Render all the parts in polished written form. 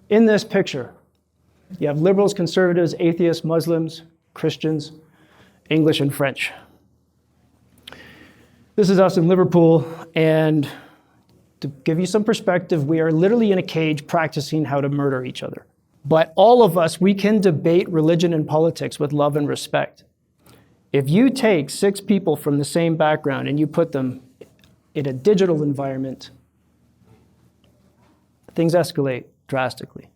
In this picture, you have liberals, conservatives, atheists, Muslims, Christians, English and French. This is us in Liverpool, and to give you some perspective, we are literally in a cage practicing how to murder each other. But all of us, we can debate religion and politics with love and respect. If you take 6 people from the same background and you put them in a digital environment, things escalate drastically.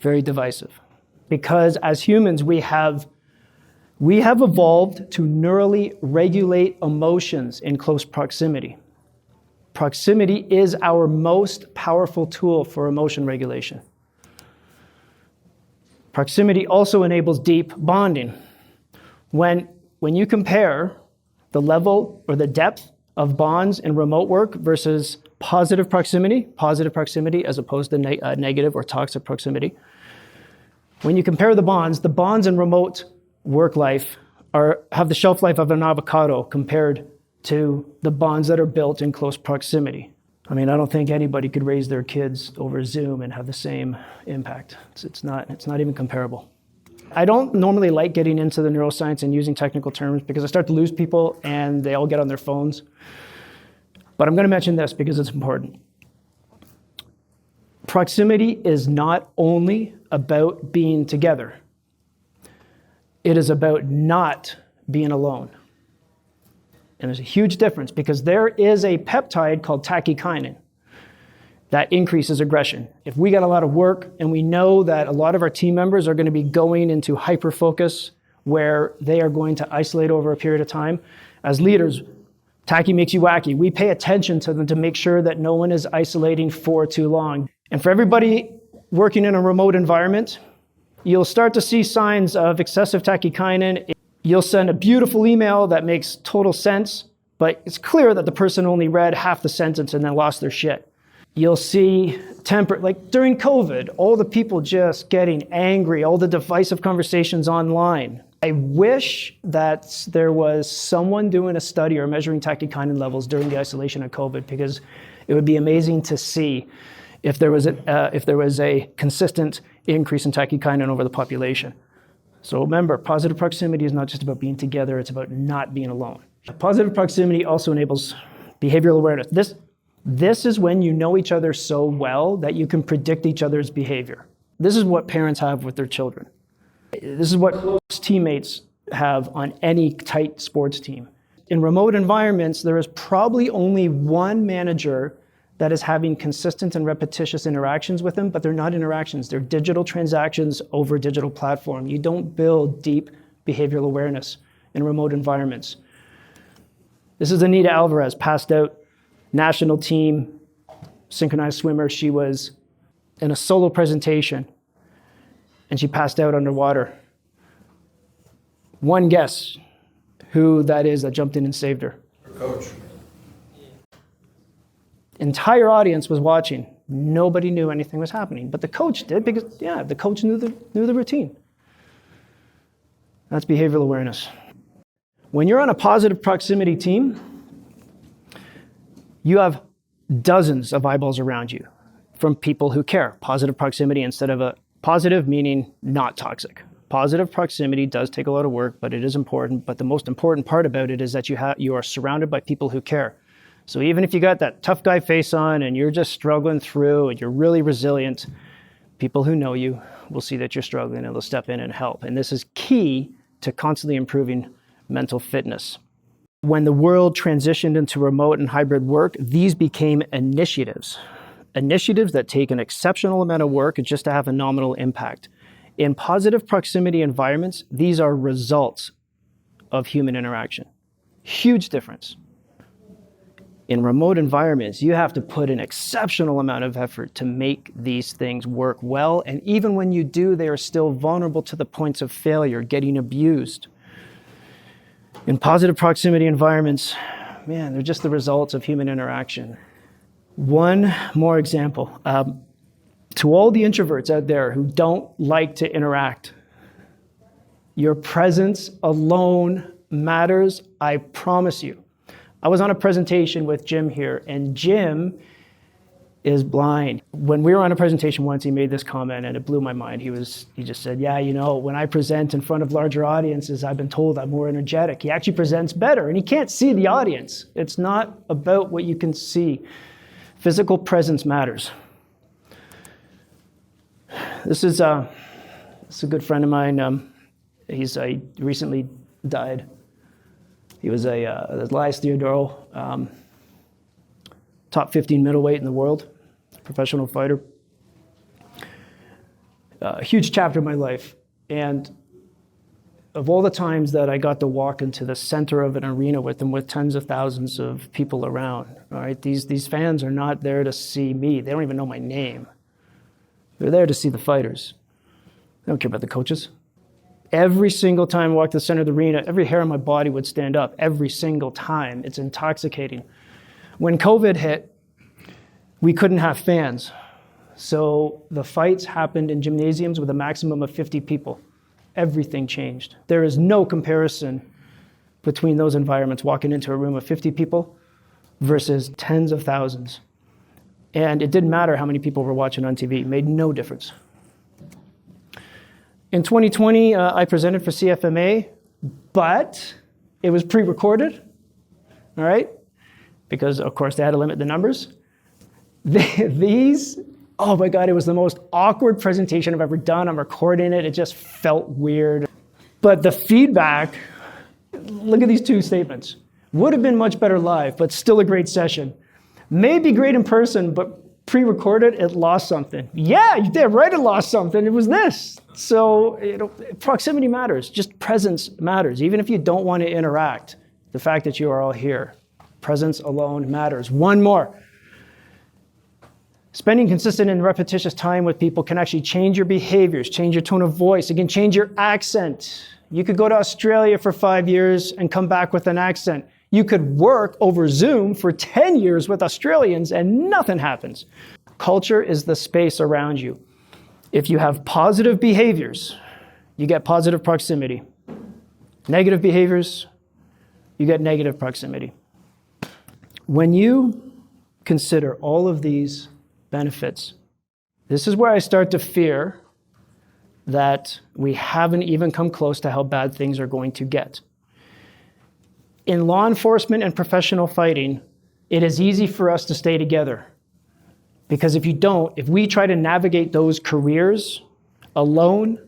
Very divisive. Because as humans, we have evolved to neurally regulate emotions in close proximity. Proximity is our most powerful tool for emotion regulation. Proximity also enables deep bonding. When you compare the level or the depth of bonds in remote work versus positive proximity as opposed to negative or toxic proximity, when you compare the bonds in remote work life have the shelf life of an avocado compared to the bonds that are built in close proximity. I mean, I don't think anybody could raise their kids over Zoom and have the same impact. It's not even comparable. I don't normally like getting into the neuroscience and using technical terms because I start to lose people and they all get on their phones. But I'm going to mention this because it's important. Proximity is not only about being together. It is about not being alone. And there's a huge difference because there is a peptide called tachykinin that increases aggression. If we got a lot of work and we know that a lot of our team members are going to be going into hyperfocus where they are going to isolate over a period of time, as leaders, tachy makes you wacky. We pay attention to them to make sure that no one is isolating for too long. And for everybody working in a remote environment, you'll start to see signs of excessive tachykinin. You'll send a beautiful email that makes total sense, but it's clear that the person only read half the sentence and then lost their shit. You'll see like during COVID, all the people just getting angry, all the divisive conversations online. I wish that there was someone doing a study or measuring tachykinin levels during the isolation of COVID, because it would be amazing to see if there was a consistent increase in tachykinin over the population. So remember, positive proximity is not just about being together, it's about not being alone. Positive proximity also enables behavioral awareness. This is when you know each other so well that you can predict each other's behavior. This is what parents have with their children. This is what close teammates have on any tight sports team. In remote environments, there is probably only one manager that is having consistent and repetitious interactions with them, but they're not interactions. They're digital transactions over a digital platform. You don't build deep behavioral awareness in remote environments. This is Anita Alvarez, passed out, national team, synchronized swimmer. She was in a solo presentation, and she passed out underwater. One guess who that is that jumped in and saved her. Her coach. Entire audience was watching. Nobody knew anything was happening, but the coach did because, the coach knew the routine. That's behavioral awareness. When you're on a positive proximity team, you have dozens of eyeballs around you from people who care. Positive proximity instead of a positive meaning not toxic. Positive proximity does take a lot of work, but it is important. But the most important part about it is that you are surrounded by people who care. So even if you got that tough guy face on and you're just struggling through and you're really resilient, people who know you will see that you're struggling and they'll step in and help. And this is key to constantly improving mental fitness. When the world transitioned into remote and hybrid work, these became initiatives. Initiatives that take an exceptional amount of work just to have a nominal impact. In positive proximity environments, these are results of human interaction. Huge difference. In remote environments, you have to put an exceptional amount of effort to make these things work well. And even when you do, they are still vulnerable to the points of failure, getting abused. In positive proximity environments, they're just the results of human interaction. One more example. To all the introverts out there who don't like to interact, your presence alone matters, I promise you. I was on a presentation with Jim here, and Jim is blind. When we were on a presentation once, he made this comment and it blew my mind. He just said, yeah, when I present in front of larger audiences, I've been told I'm more energetic. He actually presents better and he can't see the audience. It's not about what you can see. Physical presence matters. This is a good friend of mine. He recently died. He was Elias Theodoro, top 15 middleweight in the world, professional fighter. A huge chapter of my life. And of all the times that I got to walk into the center of an arena with him, with tens of thousands of people around, all right, these fans are not there to see me. They don't even know my name. They're there to see the fighters. They don't care about the coaches. Every single time I walked to the center of the arena, every hair on my body would stand up. Every single time. It's intoxicating. When COVID hit, we couldn't have fans. So the fights happened in gymnasiums with a maximum of 50 people. Everything changed. There is no comparison between those environments, walking into a room of 50 people versus tens of thousands. And it didn't matter how many people were watching on TV. It made no difference. In 2020, I presented for CFMA, but it was pre-recorded, all right? Because, of course, they had to limit the numbers. Oh my God, it was the most awkward presentation I've ever done. I'm recording it. It just felt weird. But the feedback, look at these two statements. Would have been much better live, but still a great session. May be great in person, but pre-recorded, it lost something. Yeah, you did right, it lost something. It was this. So proximity matters. Just presence matters. Even if you don't want to interact, the fact that you are all here, presence alone matters. One more. Spending consistent and repetitious time with people can actually change your behaviors, change your tone of voice. It can change your accent. You could go to Australia for 5 years and come back with an accent. You could work over Zoom for 10 years with Australians and nothing happens. Culture is the space around you. If you have positive behaviors, you get positive proximity. Negative behaviors, you get negative proximity. When you consider all of these benefits, this is where I start to fear that we haven't even come close to how bad things are going to get. In law enforcement and professional fighting, it is easy for us to stay together. Because if we try to navigate those careers alone,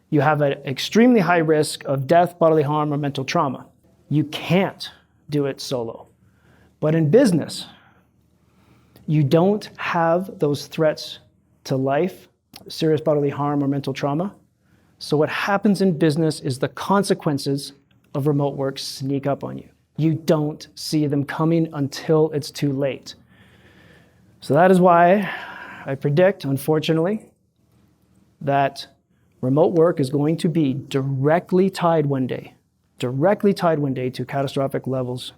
you have an extremely high risk of death, bodily harm, or mental trauma. You can't do it solo. But in business, you don't have those threats to life, serious bodily harm, or mental trauma. So what happens in business is the consequences of remote work sneak up on you. You don't see them coming until it's too late. So that is why I predict, unfortunately, that remote work is going to be directly tied one day to catastrophic levels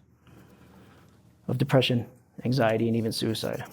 of depression, anxiety, and even suicide.